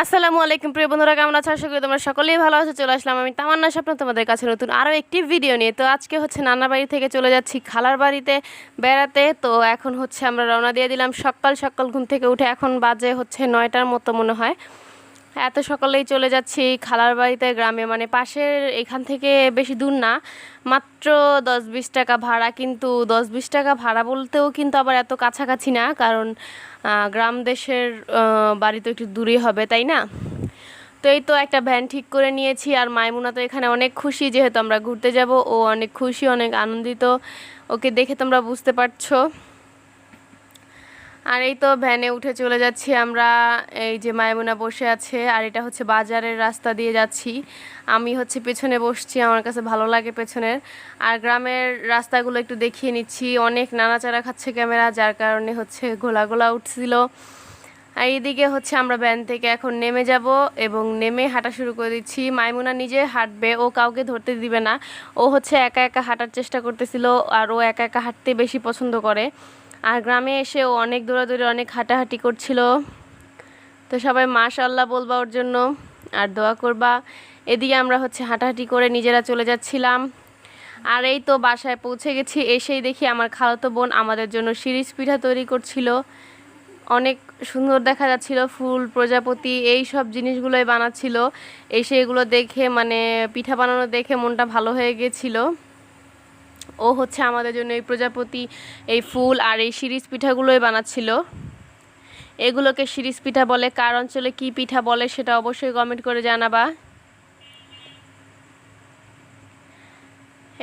আসসালামু আলাইকুম প্রিয় বন্ধুরা, কেমন আছো? আশা করি তোমরা সকলেই ভালো আছো। চলে আসলাম আমি তামান্না স্বপ্ন তোমাদের কাছে নতুন আরও একটি ভিডিও নিয়ে। তো আজকে হচ্ছে নানা বাড়ি থেকে চলে যাচ্ছি খালার বাড়িতে বেড়াতে। তো এখন হচ্ছে আমরা রওনা দিয়ে দিলাম সকাল সকাল ঘুম থেকে উঠে। এখন বাজে হচ্ছে 9টার মতো মনে হয়। এত সকালেই চলে যাচ্ছি খালার বাড়িতে, গ্রামে, মানে পাশের, এখান থেকে বেশি দূর না, মাত্র 10-20 টাকা ভাড়া। কিন্তু 10-20 টাকা ভাড়া বলতেও কিন্তু আবার এত কাছাকাছি না, কারণ গ্রাম দেশের বাড়ি তো একটু দূরেই হবে, তাই না? তো এই তো একটা ভ্যান ঠিক করে নিয়েছি। আর মাইমুনা তো এখানে অনেক খুশি, যেহেতু আমরা ঘুরতে যাব। ও অনেক খুশি, অনেক আনন্দিত, ওকে দেখে তোমরা বুঝতে পারছো। আর এই তো ভ্যানে উঠে চলে যাচ্ছি আমরা। এই যে মাইমুনা বসে আছে, আর এটা হচ্ছে বাজারের রাস্তা দিয়ে যাচ্ছি। আমি হচ্ছে পেছনে বসছি, আমার কাছে ভালো লাগে পেছনের। আর গ্রামের রাস্তাগুলো একটু দেখিয়ে নিচ্ছি। অনেক নাড়াচাড়া খাচ্ছে ক্যামেরা, যার কারণে হচ্ছে গোলা গোলা উঠছিল। আর এইদিকে হচ্ছে আমরা ভ্যান থেকে এখন নেমে যাব এবং নেমে হাঁটা শুরু করে দিচ্ছি। মাইমুনা নিজে হাঁটবে, ও কাউকে ধরতে দিবে না। ও হচ্ছে একা একা হাঁটার চেষ্টা করতেছিল, আর ও একা একা হাঁটতে বেশি পছন্দ করে। আর গ্রামে এসে ও অনেক দৌড়াদৌড়ি, অনেক হাঁটাহাঁটি করছিল। তো সবাই মাশাআল্লাহ বলবা ওর জন্য, আর দোয়া করবা। এদিকে আমরা হচ্ছে হাঁটাহাঁটি করে নিজেরা চলে যাচ্ছিলাম। আর এই তো বাসায় পৌঁছে গেছি। এসেই দেখি আমার খালাতো বোন আমাদের জন্য শিরিষ পিঠা তৈরি করছিল। অনেক সুন্দর দেখা যাচ্ছিল, ফুল, প্রজাপতি, এই সব জিনিসগুলোই বানাচ্ছিল। এসে এগুলো দেখে, মানে পিঠা বানানো দেখে মনটা ভালো হয়ে গেছিলো। ও হচ্ছে আমাদের জন্য এই প্রজাপতি, এই ফুল আর এই শিরিষ পিঠাগুলোই বানাচ্ছিল। এগুলোকে শিরিষ পিঠা বলে। কার অঞ্চলে কী পিঠা বলে সেটা অবশ্যই কমেন্ট করে জানাবা।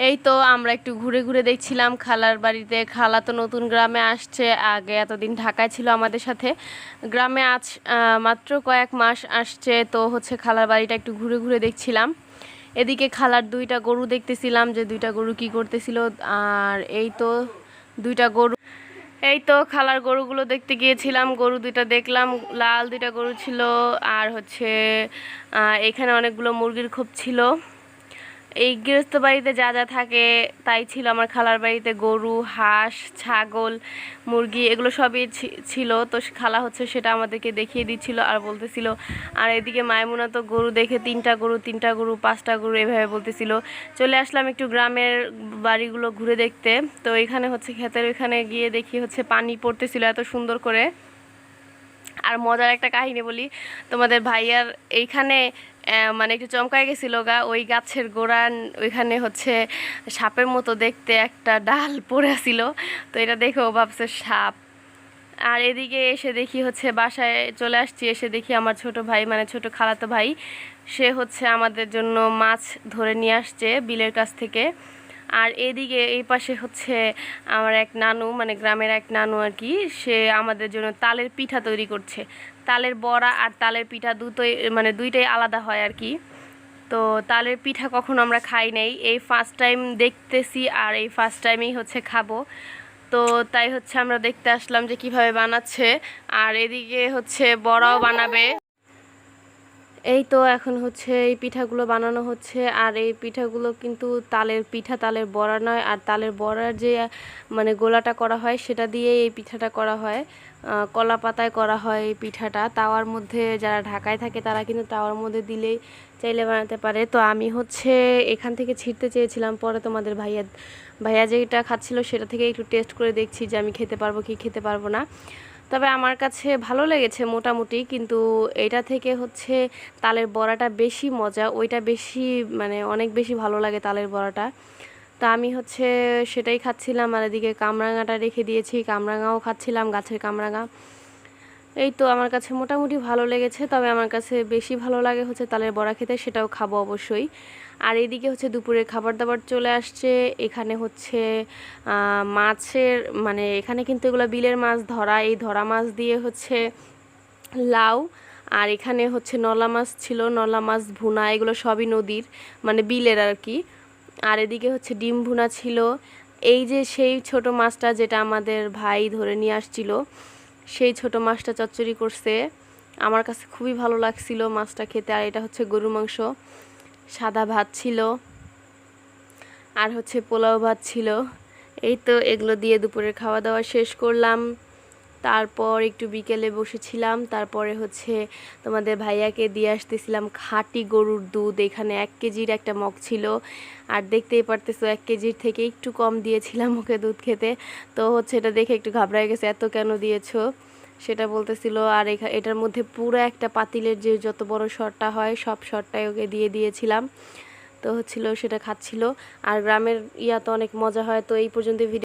এই তো আমরা একটু ঘুরে ঘুরে দেখছিলাম খালার বাড়িতে। খালা তো নতুন গ্রামে আসছে, আগে এতদিন ঢাকায় ছিল আমাদের সাথে। গ্রামে আজ মাত্র কয়েক মাস আসছে। তো হচ্ছে খালার বাড়িটা একটু ঘুরে ঘুরে দেখছিলাম। এদিকে খালার 2টা গরু দেখতেছিলাম, যে 2টা গরু কি করতেছিল। আর এই তো 2টা গরু, এই তো খালার গরুগুলো দেখতে গিয়েছিলাম। গরু 2টা দেখলাম, লাল 2টা গরু ছিল। আর হচ্ছে এখানে অনেকগুলো মুরগির খোপ ছিল। এই গৃহস্থ বাড়িতে যা যা থাকে তাই ছিল আমার খালার বাড়িতে। গরু, হাঁস, ছাগল, মুরগি, এগুলো সবই ছিল। তো খালা হচ্ছে সেটা আমাদেরকে দেখিয়ে দিচ্ছিল আর বলতেছিল। আর এদিকে মাইমুনা তো গরু দেখে 3টা গরু, 3টা গরু, 5টা গরু এভাবে বলতেছিল। চলে আসলাম একটু গ্রামের বাড়িগুলো ঘুরে দেখতে। তো এখানে হচ্ছে ক্ষেতের ওইখানে গিয়ে দেখি হচ্ছে পানি পড়তেছিল এত সুন্দর করে। আর মজার একটা কাহিনী বলি তোমাদের, ভাইয়ার এইখানে মানে একটু চমকায় গেছিল গা। ওই গাছের গোড়ার ওইখানে হচ্ছে সাপের মতো দেখতে একটা ডাল পড়ে ছিল। তো এটা দেখে ও ভাবছে সাপ। আর এদিকে এসে দেখি হচ্ছে বাসায় চলে আসছি। এসে দেখি আমার ছোট ভাই, মানে ছোট খালাতো ভাই, সে হচ্ছে আমাদের জন্য মাছ ধরে নিয়ে আসছে বিলের কাছ থেকে। আর এদিকে এই পাশে হচ্ছে আমার এক নানু, মানে গ্রামের এক নানু আর কি, সে আমাদের জন্য তালের পিঠা তৈরি করছে। তালের বড়া আর তালের পিঠা দুটোই, মানে দুইটাই আলাদা হয় আর কি। তো তালের পিঠা কখনো আমরা খাই নাই, এই ফার্স্ট টাইম দেখতেছি, আর এই ফার্স্ট টাইমেই হচ্ছে খাবো। তো তাই হচ্ছে আমরা দেখতে আসলাম যে কিভাবে বানাচ্ছে। আর এদিকে হচ্ছে বড়াও বানাবে। এই তো এখন হচ্ছে এই পিঠাগুলো বানানো হচ্ছে। আর এই পিঠাগুলো কিন্তু তালের পিঠা, তালের বড়া নয়। আর তালের বড়ার যে মানে গোলাটা করা হয় সেটা দিয়ে এই পিঠাটা করা হয়। কলা পাতায় করা হয় এই পিঠাটা। তাওয়ার মধ্যে, যারা ঢাকায় থাকে তারা কিন্তু তাওয়ার মধ্যে দিলেই চাইলে বানাতে পারে। তো আমি হচ্ছে এখান থেকে ছিঁড়তে চেয়েছিলাম, পরে তোমাদের ভাইয়া যেটা খাচ্ছিল সেটা থেকে একটু টেস্ট করে দেখছি যে আমি খেতে পারবো কি খেতে পারবো না। তবে আমার কাছে ভালো লেগেছে মোটামুটি, কিন্তু এটা থেকে হচ্ছে তালের বড়াটা বেশি মজা, ওইটা বেশি, মানে অনেক বেশি ভালো লাগে তালের বড়াটা। তা আমি হচ্ছে সেটাই খাচ্ছিলাম। আর এদিকে কামরাঙাটা রেখে দিয়েছি, কামরাঙাও খাচ্ছিলাম, গাছের কামরাঙা। এই তো আমার কাছে মোটামুটি ভালো লেগেছে, তবে আমার কাছে বেশি ভালো লাগে হচ্ছে তালের বড়া খেতে, সেটাও খাবো অবশ্যই। আর এইদিকে হচ্ছে দুপুরে খাবার দাবার চলে আসছে। এখানে হচ্ছে মাছের, মানে এখানে কিন্তু এগুলো বিলের মাছ ধরা, এই ধরা মাছ দিয়ে হচ্ছে লাউ, আর এখানে হচ্ছে নলা মাছ ছিল, নলা মাছ ভুনা, এগুলো সবই নদীর, মানে বিলের আর কি। আর এদিকে হচ্ছে ডিম ভুনা ছিল। এই যে সেই ছোট মাছটা যেটা আমাদের ভাই ধরে নিয়ে আসছিল, সেই ছোট মাছটা চচ্চড়ি করছে। আমার কাছে খুবই ভালো লাগছিল মাছটা খেতে। আর এটা হচ্ছে গরু মাংস, সাদা ভাত ছিল, আর হচ্ছে পোলাও ভাত ছিল। এই তো এগুলো দিয়ে দুপুরের খাওয়া দাওয়া শেষ করলাম। তারপর একটু বিকেলে বসেছিলাম, তারপরে হচ্ছে তোমাদের ভাইয়াকে দিয়ে আসতেছিলাম খাঁটি গরুর দুধ। এখানে 1 কেজির একটা মগ ছিল, আর দেখতেই পারতেছো 1 কেজির থেকে একটু কম দিয়েছিলাম ওকে দুধ খেতে। তো হচ্ছে এটা দেখে একটু ঘাবড়ায় গেছে, এত কেন দিয়েছো সেটা বলতেছিল। আর এটার মধ্যে পুরো একটা পাতিলের যে যত বড় শরটা হয় সব শরটাই ওকে দিয়ে দিয়েছিলাম। তো হচ্ছিল সেটা খাচ্ছিল। আর গ্রামের ইয়া তো অনেক মজা হয়। তো এই পর্যন্ত ভিডিও